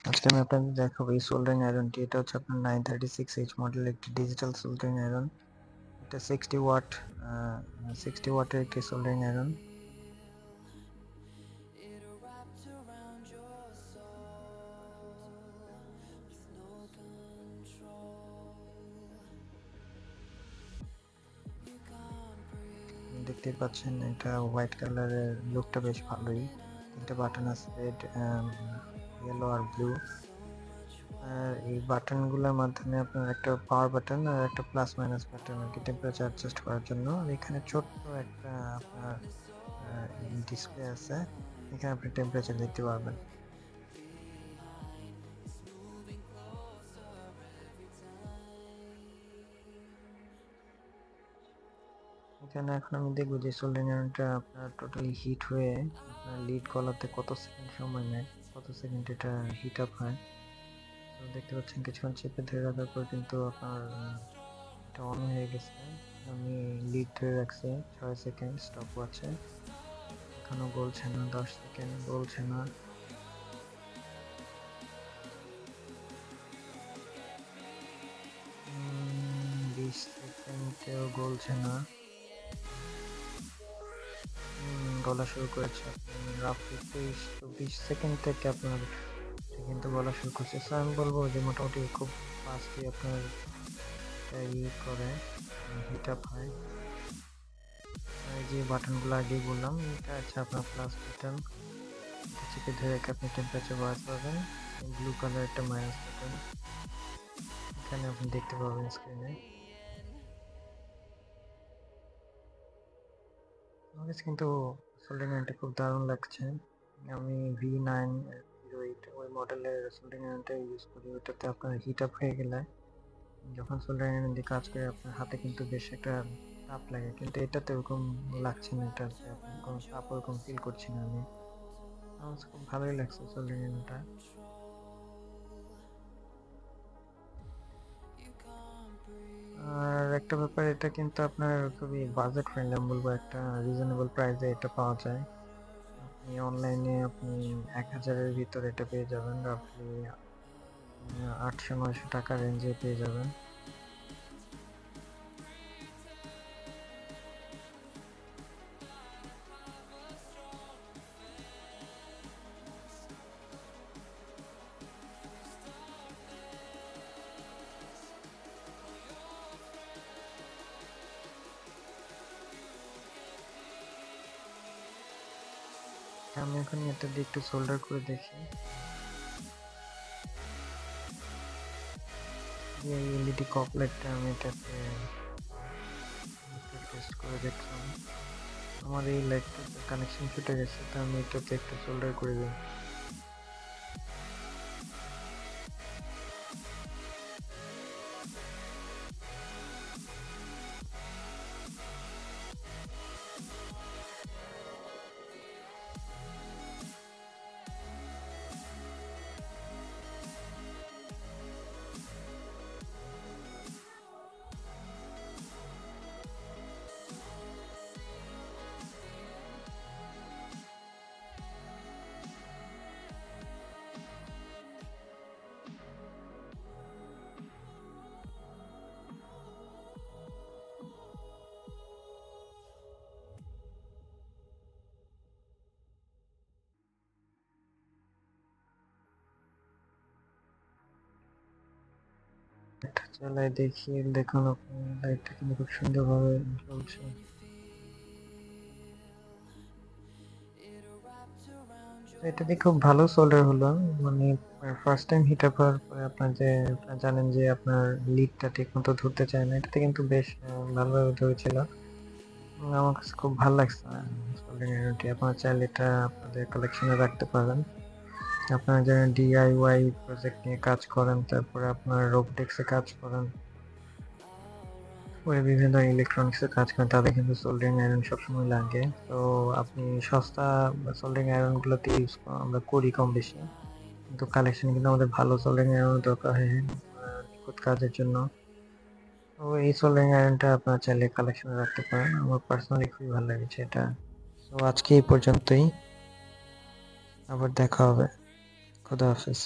আজকে আমি আপনাদের দেখাবো এই সোল্ডারিং আয়রনটি। এটা হচ্ছে আপনার 936H মডেলের একটি ডিজিটাল সোল্ডারিং আয়রন। এটা 60 ওয়াটের একটি সোল্ডারিং আয়রন। দেখতেই পাচ্ছেন এটা হোয়াইট কালারের, লুকটা বেশ ভালোই। তিনটা বাটন আছে, রেড, ইয়েলো আর ব্লু। আর এই বাটনগুলোর মাধ্যমে আপনার একটা পাওয়ার বাটন আর একটা প্লাস মাইনাস বাটন আর কি টেম্পারেচার অ্যাডজাস্ট করার জন্য। আর এখানে ছোট্ট একটা আপনার ডিসপ্লে আছে, এখানে আপনি টেম্পারেচার দেখতে পারবেন। এখানে এখন আমি দেখবো যে সোল্ডারিং আয়রনটা আপনার টোটালি হিট হয়ে আপনার লিড গলাতে কত সেকেন্ড সময় নেয়, কত সেকেন্ড এটা হিট আপ হয়। তো দেখতে পাচ্ছেন কিছুক্ষণ চেপে ধরে রাখার পর কিন্তু আপনার এটা অন হয়ে গেছে। আমি লিড ধরে রাখছি 6 সেকেন্ড, স্টপ ওয়াচে। এখনো গলছে না, 10 সেকেন্ড, গলছে না। 20 সেকেন্ডেও গলছে না। গলা শুরু করেছে রাফলি 23-24 সেকেন্ড থেকে আপনার কিন্তু বলা শুরু করছে। সো আমি বলবো যে মোটামুটি খুব ফাস্টলি আপনার করে হিট আপ হয়। এই যে বাটনগুলো আগে বললাম, এটা আছে আপনার প্লাস বাটন, চেপে ধরে রেখে আপনি টেম্পারেচার বাড়াতে পারবেন। ব্লু কালার একটা মাইনাস বাটন, এখানে আপনি দেখতে পাবেন স্ক্রিনে। আমার কাছে কিন্তু সোল্ডারিং আয়রনটা খুব দারুণ লাগছে। আমি V908 ওই মডেলের সোল্ডারিং আয়রনটা ইউজ করি। ওটাতে আপনার হিট আপ হয়ে গেলে যখন সোল্ডারিং আয়রন দিয়ে কাজ করে আপনার হাতে কিন্তু বেশ একটা তাপ লাগে, কিন্তু এটাতে ওরকম লাগছে না। এটাতে আপনি কোনো তাপ ওরকম ফিল করছি না আমি। আমার কাছে খুব ভালোই লাগছে সোল্ডারিং আয়রনটা। আর একটা ব্যাপার, এটা কিন্তু আপনার খুবই বাজেট ফ্রেন্ডলি, আমি বলবো একটা রিজনেবল প্রাইসে এটা পাওয়া যায়। আপনি অনলাইনে আপনি 1000-এর ভিতরে এটা পেয়ে যাবেন, রাফলি 800-900 টাকা রেঞ্জে পেয়ে যাবেন। আমি এখন এটা দিয়ে একটু সোল্ডার করে দেখি। এই এলইডি কপলেটটা আমি এটাতে টেস্ট করে দেখলাম। আমার এই লাইটটাতে কানেকশন ছুটে গেছে, তো আমি এটাতে একটু সোল্ডার করে দিই। চালাই দেখি, দেখুন আপনি লাইটটা কিন্তু খুব সুন্দরভাবে জ্বলছে। এটাতে খুব ভালো সোল্ডার হলো। মানে ফার্স্ট টাইম হিট আপ হওয়ার পরে আপনার যে আপনারা জানেন যে আপনার লিডটা ঠিক মতো ধরতে চায় না, এটাতে কিন্তু বেশ ভালোভাবে ধরেছিল। আমার কাছে খুব ভালো লাগছে সোল্ডারিং আয়রনটি। আপনারা চাইলে এটা আপনাদের কালেকশনে রাখতে পারেন। আপনারা যারা ডিআইওয়াই প্রজেক্ট নিয়ে কাজ করেন, তারপরে আপনার রোবোটিক্সে কাজ করেন, ওই বিভিন্ন ইলেকট্রনিক্সে কাজ করেন, তাদের কিন্তু সোল্ডারিং আয়রন সবসময় লাগে। তো আপনি সস্তা সোল্ডারিং আয়রন গুলোতে ইউজ আমরা করি কম বেশি, কিন্তু কালেকশন কিন্তু আমাদের ভালো সোল্ডারিং আয়রন দরকার হয় নিখুঁত কাজের জন্য। তো এই সোল্ডারিং আয়রনটা আপনারা চাইলে কালেকশনে রাখতে পারেন। আমার পার্সোনালি খুবই ভালো লেগেছে এটা। তো আজকে এই পর্যন্তই, আবার দেখা হবে। খুদা হাফেজ।